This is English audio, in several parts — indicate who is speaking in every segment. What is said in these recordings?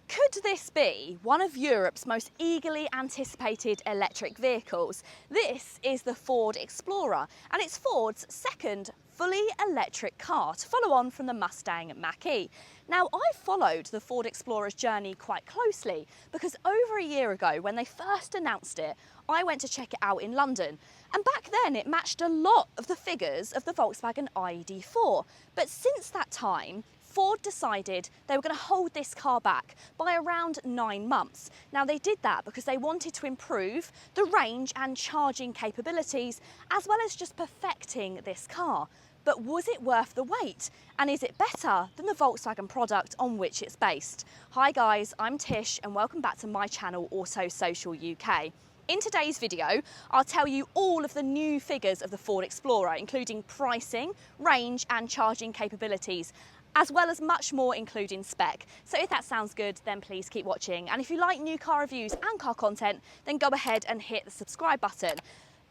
Speaker 1: Could this be one of Europe's most eagerly anticipated electric vehicles? This is the Ford Explorer, and it's Ford's second fully electric car to follow on from the Mustang Mach-E. Now, I followed the Ford Explorer's journey quite closely because over a year ago, when they first announced it, I went to check it out in London. And back then it matched a lot of the figures of the Volkswagen ID.4. But since that time, Ford decided they were going to hold this car back by around 9 months. Now, they did that because they wanted to improve the range and charging capabilities, as well as just perfecting this car. But was it worth the wait? And is it better than the Volkswagen product on which it's based? Hi guys, I'm Tish and welcome back to my channel Auto Social UK. In today's video, I'll tell you all of the new figures of the Ford Explorer, including pricing, range and charging capabilities, as well as much more including spec. So if that sounds good, then please keep watching. And if you like new car reviews and car content, then go ahead and hit the subscribe button.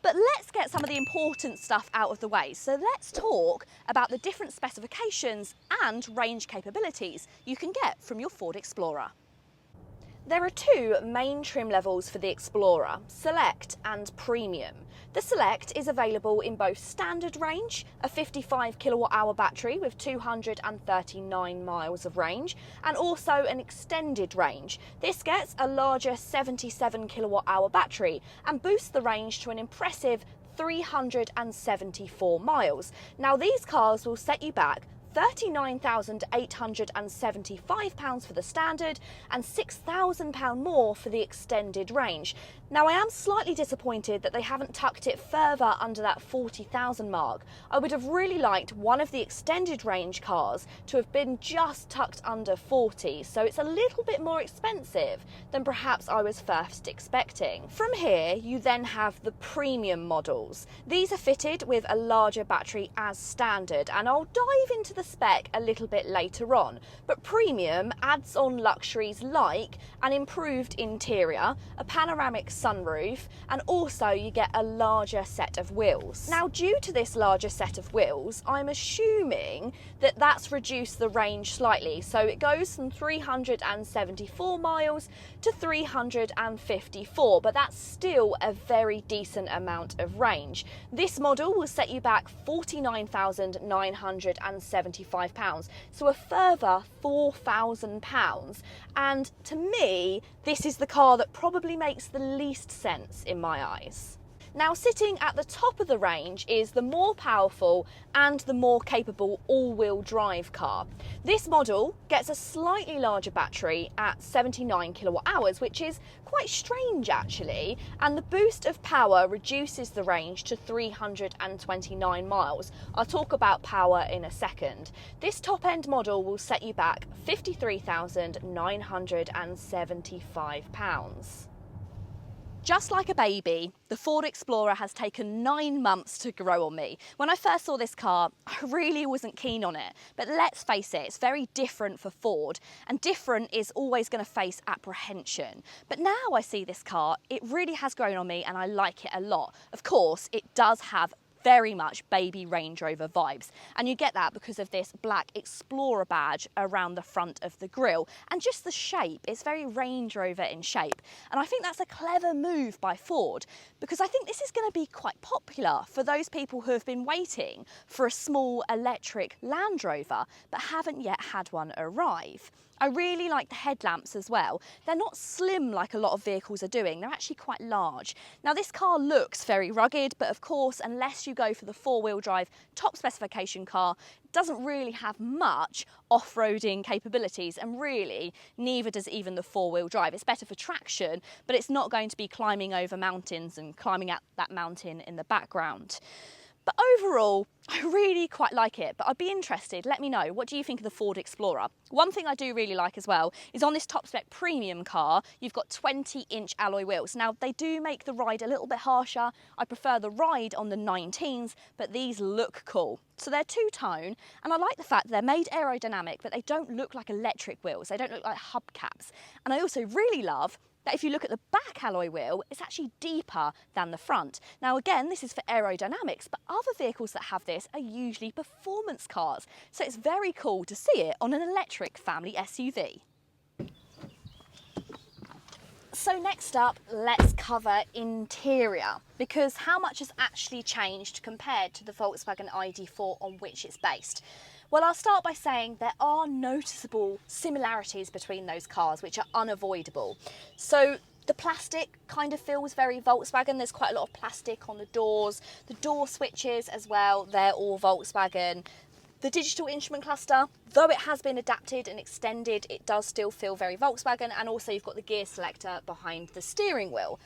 Speaker 1: But let's get some of the important stuff out of the way. So let's talk about the different specifications and range capabilities you can get from your Ford Explorer. There are two main trim levels for the Explorer, Select and Premium. The Select is available in both standard range, a 55 kilowatt-hour battery with 239 miles of range, and also an extended range. This gets a larger 77 kilowatt-hour battery and boosts the range to an impressive 374 miles. Now, these cars will set you back £39,875 for the standard and £6,000 more for the extended range. Now, I am slightly disappointed that they haven't tucked it further under that 40,000 mark. I would have really liked one of the extended range cars to have been just tucked under 40, so it's a little bit more expensive than perhaps I was first expecting. From here, you then have the premium models. These are fitted with a larger battery as standard, and I'll dive into the spec a little bit later on. But premium adds on luxuries like an improved interior, a panoramic sunroof, and also you get a larger set of wheels. Now, due to this larger set of wheels, I'm assuming that that's reduced the range slightly, so it goes from 374 miles to 354, but that's still a very decent amount of range. This model will set you back £49,975, so a further £4,000, and to me this is the car that probably makes the least sense in my eyes. Now, sitting at the top of the range is the more powerful and the more capable all-wheel drive car. This model gets a slightly larger battery at 79 kilowatt hours, which is quite strange actually, and the boost of power reduces the range to 329 miles. I'll talk about power in a second. This top-end model will set you back £53,975. Just like a baby, the Ford Explorer has taken 9 months to grow on me. When I first saw this car, I really wasn't keen on it. But let's face it, it's very different for Ford, and different is always going to face apprehension. But now I see this car, it really has grown on me and I like it a lot. Of course, it does have very much baby Range Rover vibes, and you get that because of this black Explorer badge around the front of the grille, and just the shape, it's very Range Rover in shape, and I think that's a clever move by Ford because I think this is going to be quite popular for those people who have been waiting for a small electric Land Rover but haven't yet had one arrive. I really like the headlamps as well. They're not slim like a lot of vehicles are doing, they're actually quite large. Now, this car looks very rugged, but of course, unless you go for the four-wheel drive top specification car, it doesn't really have much off-roading capabilities, and really neither does even the four-wheel drive. It's better for traction, but it's not going to be climbing over mountains and climbing up that mountain in the background. But overall, I really quite like it, but I'd be interested, let me know, what do you think of the Ford Explorer? One thing I do really like as well is on this top spec premium car, you've got 20-inch alloy wheels. Now, they do make the ride a little bit harsher. I prefer the ride on the 19s, but these look cool. So they're two-tone, and I like the fact that they're made aerodynamic, but they don't look like electric wheels. They don't look like hubcaps. And I also really love that if you look at the back alloy wheel, it's actually deeper than the front. Now again, this is for aerodynamics, but other vehicles that have this are usually performance cars. So it's very cool to see it on an electric family SUV. So next up, let's cover interior, because how much has actually changed compared to the Volkswagen ID4 on which it's based? Well, I'll start by saying there are noticeable similarities between those cars, which are unavoidable. So the plastic kind of feels very Volkswagen. There's quite a lot of plastic on the doors, the door switches as well, they're all Volkswagen. The digital instrument cluster, though it has been adapted and extended, it does still feel very Volkswagen, and also you've got the gear selector behind the steering wheel.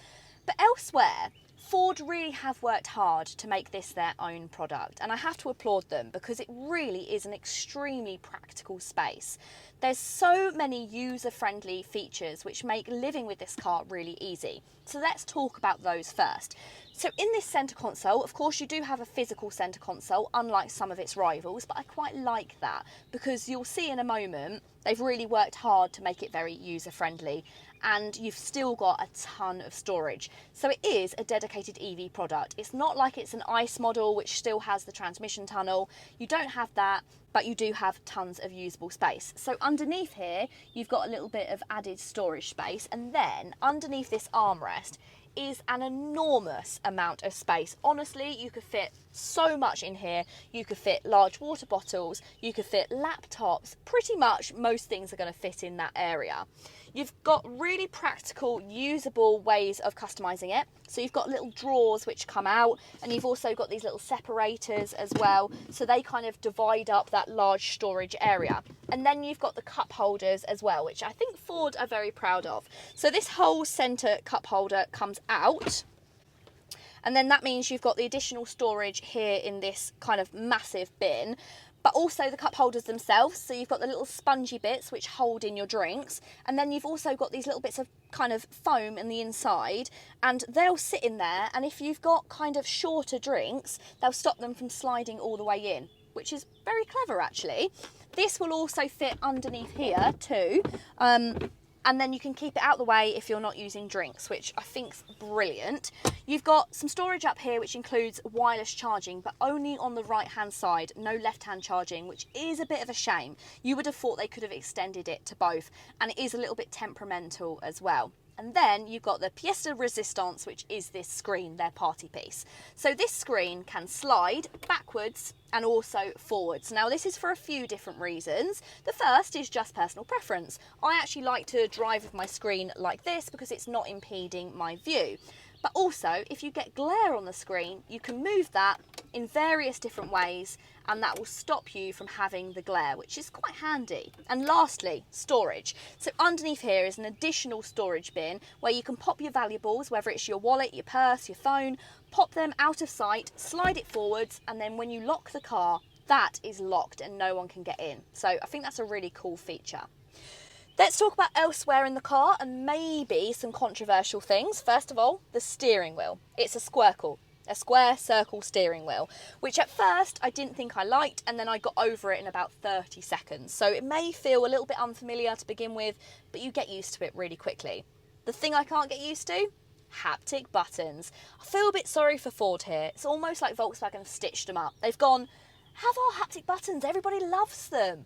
Speaker 1: But elsewhere, Ford really have worked hard to make this their own product, and I have to applaud them because it really is an extremely practical space. There's so many user-friendly features which make living with this car really easy. So let's talk about those first. So in this centre console, of course you do have a physical centre console, unlike some of its rivals, but I quite like that because you'll see in a moment they've really worked hard to make it very user-friendly, and you've still got a ton of storage. So it is a dedicated EV product. It's not like it's an ICE model which still has the transmission tunnel. You don't have that, but you do have tons of usable space. So underneath here, you've got a little bit of added storage space, and then underneath this armrest is an enormous amount of space. Honestly, you could fit so much in here. You could fit large water bottles, you could fit laptops, pretty much most things are going to fit in that area. You've got really practical, usable ways of customising it. So you've got little drawers which come out, and you've also got these little separators as well. So they kind of divide up that large storage area. And then you've got the cup holders as well, which I think Ford are very proud of. So this whole centre cup holder comes out. And then that means you've got the additional storage here in this kind of massive bin, but also the cup holders themselves. So you've got the little spongy bits which hold in your drinks, and then you've also got these little bits of kind of foam in the inside, and they'll sit in there, and if you've got kind of shorter drinks, they'll stop them from sliding all the way in, which is very clever actually. This will also fit underneath here too, and then you can keep it out of the way if you're not using drinks, which I think's brilliant. You've got some storage up here which includes wireless charging, but only on the right hand side, no left hand charging, which is a bit of a shame. You would have thought they could have extended it to both, and it is a little bit temperamental as well. And then you've got the pièce de résistance, which is this screen, their party piece. So this screen can slide backwards and also forwards. Now this is for a few different reasons. The first is just personal preference. I actually like to drive with my screen like this because it's not impeding my view. But also, if you get glare on the screen, you can move that in various different ways, and that will stop you from having the glare, which is quite handy. And lastly, storage. So underneath here is an additional storage bin where you can pop your valuables, whether it's your wallet, your purse, your phone, pop them out of sight, slide it forwards, and then when you lock the car, that is locked and no one can get in. So I think that's a really cool feature. Let's talk about elsewhere in the car and maybe some controversial things. First of all, the steering wheel. It's a squircle, a square circle steering wheel, which at first I didn't think I liked, and then I got over it in about 30 seconds. So it may feel a little bit unfamiliar to begin with, but you get used to it really quickly. The thing I can't get used to? Haptic buttons. I feel a bit sorry for Ford here. It's almost like Volkswagen have stitched them up. They've gone, have our haptic buttons, everybody loves them.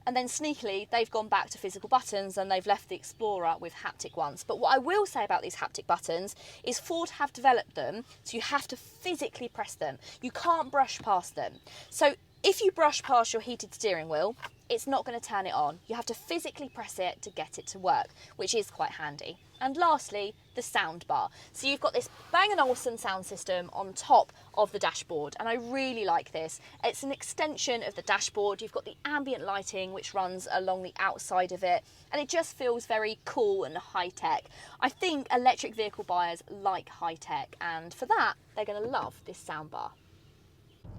Speaker 1: And then sneakily, they've gone back to physical buttons and they've left the Explorer with haptic ones. But what I will say about these haptic buttons is Ford have developed them, so you have to physically press them. You can't brush past them. So if you brush past your heated steering wheel, it's not going to turn it on. You have to physically press it to get it to work, which is quite handy. And lastly, the sound bar. So you've got this Bang & Olufsen sound system on top of the dashboard, and I really like this. It's an extension of the dashboard. You've got the ambient lighting which runs along the outside of it, and it just feels very cool and high-tech. I think electric vehicle buyers like high-tech, and for that, they're going to love this sound bar.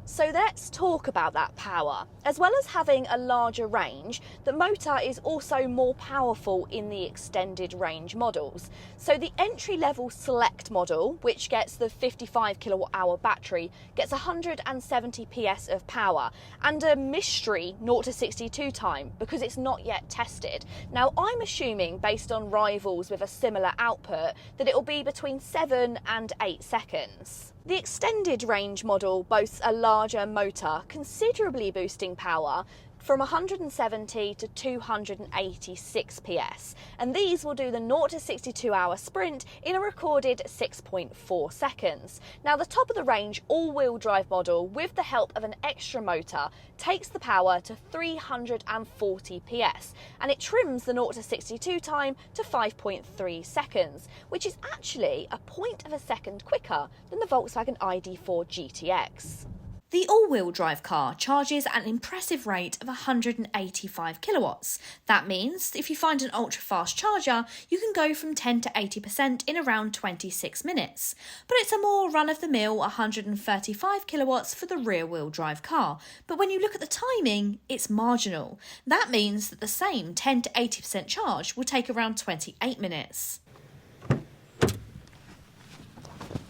Speaker 1: So let's talk about that power. As well as having a larger range, the motor is also more powerful in the extended range models. So the entry-level Select model, which gets the 55 kilowatt hour battery, gets 170 PS of power and a mystery 0 to 62 time because it's not yet tested. Now I'm assuming, based on rivals with a similar output, that it will be between 7 and 8 seconds. The extended range model boasts a larger motor, considerably boosting power from 170 to 286 PS, and these will do the 0 to 62 hour sprint in a recorded 6.4 seconds. Now, the top of the range all-wheel drive model, with the help of an extra motor, takes the power to 340 PS, and it trims the 0 to 62 time to 5.3 seconds, which is actually a point of a second quicker than the Volkswagen ID.4 GTX.
Speaker 2: The all-wheel drive car charges at an impressive rate of 185 kilowatts. That means if you find an ultra-fast charger, you can go from 10 to 80% in around 26 minutes. But it's a more run-of-the-mill 135 kilowatts for the rear-wheel drive car. But when you look at the timing, it's marginal. That means that the same 10 to 80% charge will take around 28 minutes.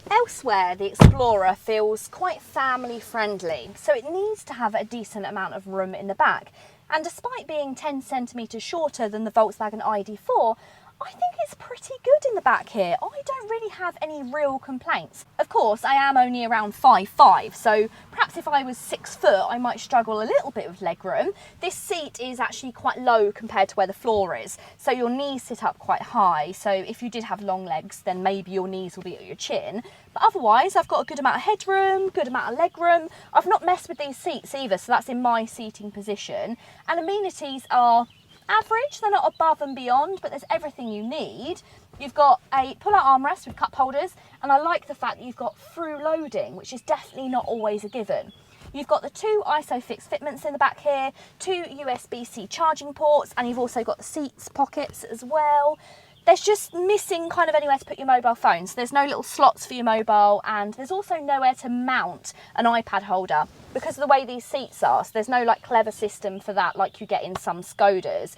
Speaker 1: Elsewhere, the Explorer feels quite family friendly, so it needs to have a decent amount of room in the back. And despite being 10 centimetres shorter than the Volkswagen ID.4, I think it's pretty good in the back here. I don't really have any real complaints. Of course, I am only around 5'5", so perhaps if I was 6 foot, I might struggle a little bit with legroom. This seat is actually quite low compared to where the floor is, so your knees sit up quite high. So if you did have long legs, then maybe your knees will be at your chin. But otherwise, I've got a good amount of headroom, good amount of legroom. I've not messed with these seats either, so that's in my seating position. And amenities are average, they're not above and beyond, but there's everything you need. You've got a pull-out armrest with cup holders, and I like the fact that you've got through loading, which is definitely not always a given. You've got the 2 ISOFIX fitments in the back here, 2 USB-C charging ports, and you've also got the seats pockets as well. There's just missing kind of anywhere to put your mobile phones. There's no little slots for your mobile, and there's also nowhere to mount an iPad holder because of the way these seats are. So there's no like clever system for that like you get in some Skodas.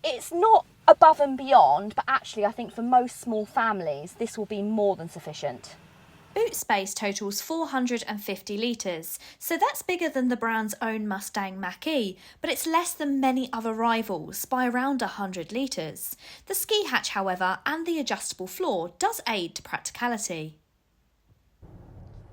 Speaker 1: It's not above and beyond, but actually I think for most small families this will be more than sufficient.
Speaker 2: Boot space totals 450 litres, so that's bigger than the brand's own Mustang Mach-E, but it's less than many other rivals by around 100 litres. The ski hatch, however, and the adjustable floor does aid to practicality.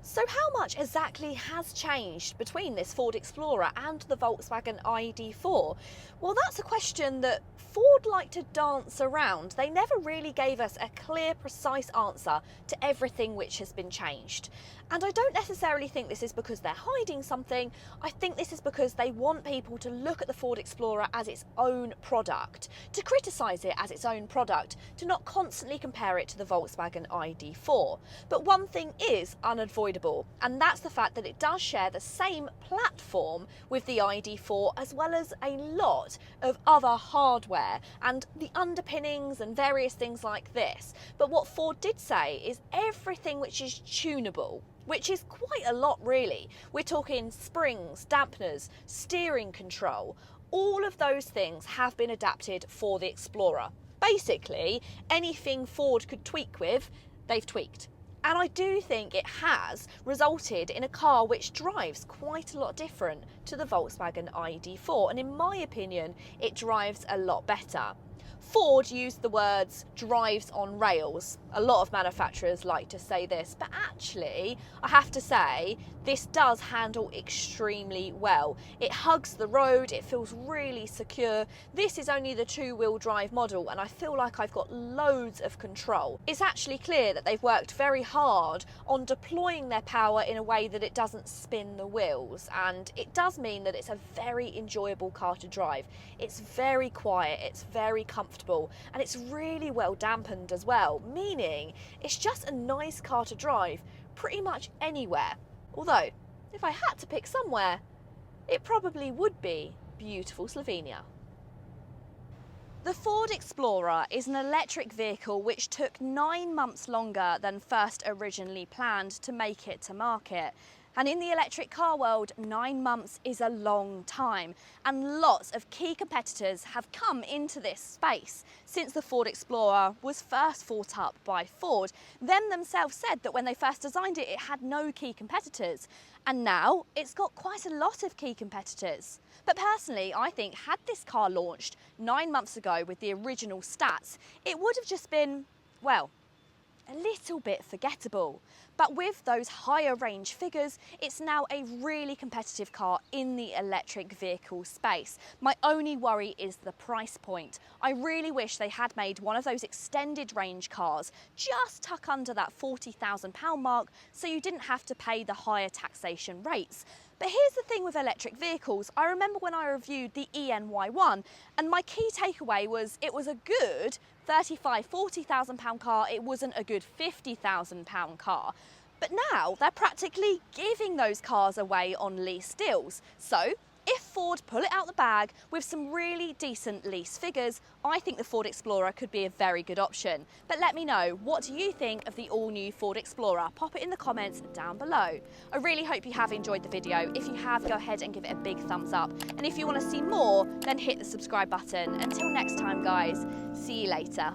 Speaker 1: So how much exactly has changed between this Ford Explorer and the Volkswagen ID.4? Well, that's a question that Ford like to dance around. They never really gave us a clear, precise answer to everything which has been changed. And I don't necessarily think this is because they're hiding something. I think this is because they want people to look at the Ford Explorer as its own product, to criticise it as its own product, to not constantly compare it to the Volkswagen ID.4. But one thing is unavoidable, and that's the fact that it does share the same platform with the ID.4, as well as a lot of other hardware and the underpinnings and various things like this. But what Ford did say is everything which is tunable, which is quite a lot really. We're talking springs, dampeners, steering control. All of those things have been adapted for the Explorer. Basically, anything Ford could tweak with, they've tweaked. And I do think it has resulted in a car which drives quite a lot different to the Volkswagen ID.4, and in my opinion, it drives a lot better. Ford used the words drives on rails. A lot of manufacturers like to say this, but actually, I have to say, this does handle extremely well. It hugs the road, it feels really secure. This is only the 2-wheel drive model, and I feel like I've got loads of control. It's actually clear that they've worked very hard on deploying their power in a way that it doesn't spin the wheels, and it does mean that it's a very enjoyable car to drive. It's very quiet, it's very comfortable, and it's really well dampened as well, meaning it's just a nice car to drive pretty much anywhere. Although, if I had to pick somewhere, it probably would be beautiful Slovenia. The Ford Explorer is an electric vehicle which took 9 months longer than first originally planned to make it to market. And in the electric car world, 9 months is a long time, and lots of key competitors have come into this space since the Ford Explorer was first thought up by Ford. Them themselves said that when they first designed it, it had no key competitors, and now it's got quite a lot of key competitors. But personally, I think had this car launched 9 months ago with the original stats, it would have just been, well, a little bit forgettable. But with those higher range figures, it's now a really competitive car in the electric vehicle space. My only worry is the price point. I really wish they had made one of those extended range cars just tuck under that £40,000 mark so you didn't have to pay the higher taxation rates. But here's the thing with electric vehicles. I remember when I reviewed the ENY1 and my key takeaway was it was a good £40,000 car, it wasn't a good £50,000 car. But now they're practically giving those cars away on lease deals. So if Ford pull it out the bag with some really decent lease figures, I think the Ford Explorer could be a very good option. But let me know, what do you think of the all-new Ford Explorer? Pop it in the comments down below. I really hope you have enjoyed the video. If you have, go ahead and give it a big thumbs up. And if you want to see more, then hit the subscribe button. Until next time, guys, see you later.